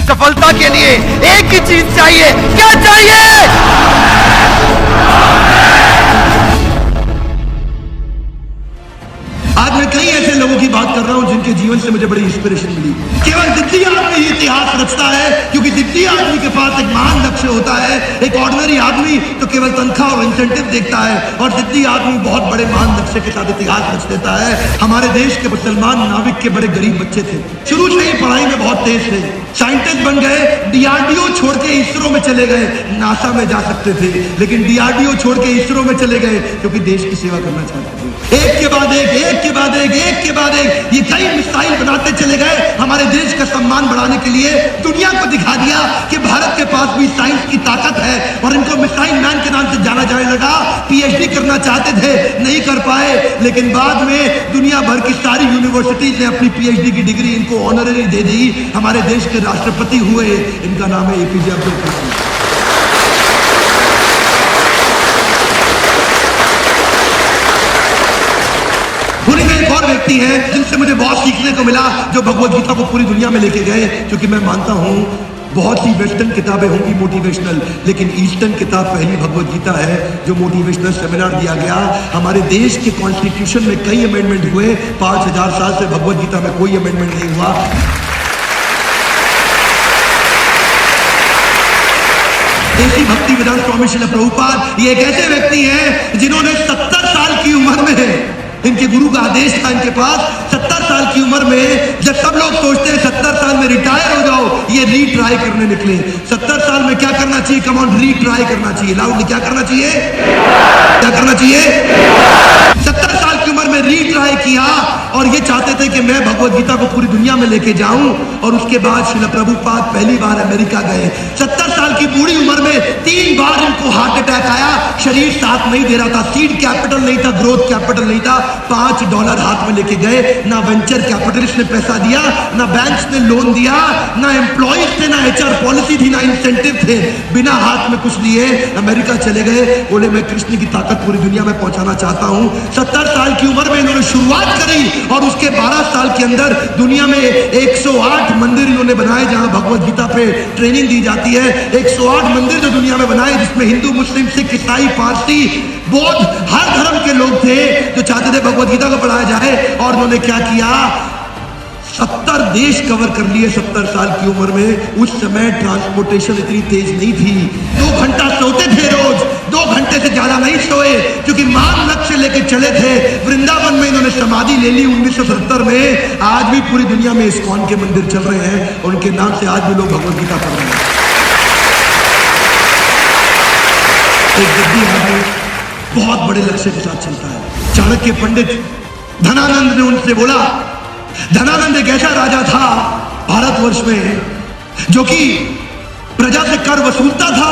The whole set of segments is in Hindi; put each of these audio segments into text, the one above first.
सफलता के लिए एक ही चीज चाहिए। क्या चाहिए? आज मैं कई ऐसे लोगों की बात कर रहा हूं जिनके जीवन से मुझे बड़ी इंस्पिरेशन मिली। केवल जिद्दी आदमी ही इतिहास रचता है, क्योंकि जिद्दी आदमी के पास एक महान लक्ष्य होता है। एक ऑर्डिनरी आदमी तो केवल तनख्वाह और इंसेंटिव देखता है, और जिद्दी आदमी बहुत बड़े महान लक्ष्य के साथ इतिहास रच देता है। हमारे देश के मुसलमान नाविक के बड़े गरीब बच्चे थे, शुरू से ही पढ़ाई में बहुत तेज थे, साइंटिस्ट बन गए, डीआरडीओ छोड़ के इसरो में चले गए। नासा में जा सकते थे, लेकिन डीआरडीओ छोड़ के इसरो में चले गए क्योंकि देश की सेवा करना चाहते थे। एक के बाद एक, एक के बाद एक, एक के बाद एक ये कई मिसाइल बनाते चले गए। हमारे देश का सम्मान बढ़ाने के लिए दुनिया को दिखा दिया कि भारत के पास भी साइंस की ताकत है, और इनको मिसाइल मैन के नाम से जाना जाने लगा। पीएचडी करना चाहते थे, नहीं कर पाए, लेकिन बाद में दुनिया भर की सारी यूनिवर्सिटीज ने अपनी पीएचडी की डिग्री इनको ऑनररी दे दी। हमारे देश के राष्ट्रपति हुए, इनका नाम है एपीजे अब्दुल कलाम। एक और व्यक्ति है जिनसे मुझे बहुत सीखने को मिला, जो भगवत गीता को पूरी दुनिया में लेके गए। क्योंकि मैं मानता हूं बहुत सी वेस्टर्न किताबें होंगी मोटिवेशनल, लेकिन ईस्टर्न किताब पहली भगवत गीता है जो मोटिवेशनल सेमिनार दिया गया। हमारे देश के कॉन्स्टिट्यूशन में कई अमेंडमेंट हुए, 5000 साल से भगवत गीता में कोई अमेंडमेंट नहीं हुआ। ऐसी भक्ति वेदांत स्वामी श्रील प्रभुपाद ये एक ऐसे व्यक्ति हैं जिन्होंने 70 साल की उम्र में, इनके गुरु का आदेश था इनके पास, 70 साल की उम्र में, जब सब लोग सोचते हैं 70 साल में रिटायर हो जाओ, ये रीट्राई करने निकले। 70 साल में क्या करना चाहिए? कम ऑन, रीट्राई करना चाहिए। लाउडली क्या करना चाहिए? क्या करना चाहिए? 70 साल की उम्र में रीट्राई किया, और ये चाहते थे कि मैं भगवत गीता को पूरी दुनिया में लेके जाऊं। और उसके बाद श्रील प्रभुपाद पहली बार अमेरिका गए। 70 साल की बूढ़ी उम्र में 3 बार इनको हार्ट अटैक आया, शरीर साथ नहीं दे रहा था, सीड कैपिटल नहीं था, ग्रोथ कैपिटल नहीं था। $5 हाथ में लेके गए, ना वेंचर कैपिटलिस्ट ने पैसा दिया, ना बैंक्स ने लोन दिया, ना एम्प्लॉइज थे, ना एचआर पॉलिसी थी, ना इंसेंटिव थे। बिना हाथ में कुछ लिए अमेरिका चले गए। बोले मैं कृष्ण की ताकत पूरी दुनिया में पहुंचाना चाहता हूं। 70 साल की उम्र में इन्होंने शुरुआत करी, और उसके 12 साल के अंदर दुनिया में 108 मंदिर इन्होंने बनाए जहां भगवत गीता पे ट्रेनिंग दी जाती है। 108 मंदिर जो दुनिया में बनाए, जिसमें हिंदू, मुस्लिम, सिख, ईसाई, पारसी, बौद्ध, हर धर्म के लोग थे जो चाहते थे भगवत गीता को पढ़ाया जाए। और उन्होंने क्या किया? 70 देश कवर कर लिए 70 साल की उम्र में। उस समय ट्रांसपोर्टेशन इतनी तेज नहीं थी, 2 घंटा सोते थे रोज, 2 घंटे से ज्यादा नहीं सोए, क्योंकि मान लक्ष्य लेके चले थे। वृंदावन में इन्होंने समाधि ले ली 1970 में। आज भी पूरी दुनिया में इस्कॉन के मंदिर चल रहे हैं, और उनके नाम से आज भी लोग भगवत गीता पढ़ रहे हैं। एक जिद्दी आदमी बहुत बड़े लक्ष्य के साथ चलता है। चाणक्य पंडित धनानंद ने उनसे बोला, धनानंद एक ऐसा राजा था भारतवर्ष में जो कि प्रजा से कर वसूलता था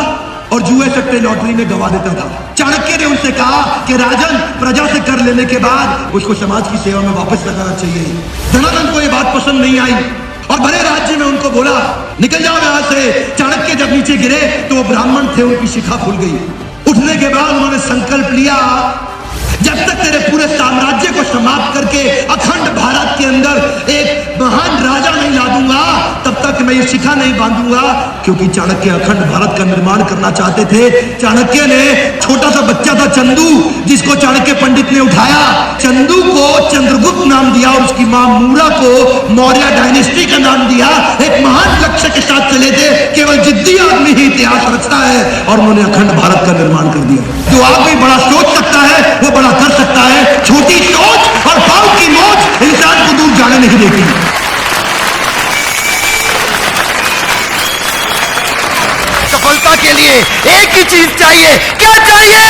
और जुए सट्टे लॉटरी में गवा देता था। चाणक्य ने उनसे कहा कि राजन, प्रजा से कर लेने के बाद उसको समाज की सेवा में वापस लगाना चाहिए। धनानंद को यह बात पसंद नहीं आई, और बड़े राज्य में उनको बोला निकल जाओ यहां से। चाणक्य जब नीचे गिरे तो वो ब्राह्मण थे, उनकी शिखा खुल गई। उठने के बाद उन्होंने संकल्प लिया, जब तक तेरे पूरे साम्राज्य को समाप्त करके अखंड भारत के अंदर एक महान राजा नहीं ला दूंगा, तब तक मैं ये शिखा नहीं बांधूंगा। क्योंकि चाणक्य अखंड भारत का निर्माण करना चाहते थे। चाणक्य ने, छोटा सा बच्चा था चंदू, जिसको चाणक्य पंडित ने उठाया, चंदू को चंद्रगुप्त नाम दिया, और उसकी मां मूरा को मौर्य डायनेस्टी का नाम दिया। एक महान लक्ष्य के साथ चले थे। केवल जिद्दी आदमी ही इतिहास रचता है, और उन्होंने अखंड भारत का निर्माण कर दिया। जो आदमी बड़ा सोच सकता है वो बड़ा कर सकता है। छोटी सोच और पाँव की मौज इंसान को दूर जाने नहीं देती। सफलता के लिए एक ही चीज चाहिए। क्या चाहिए?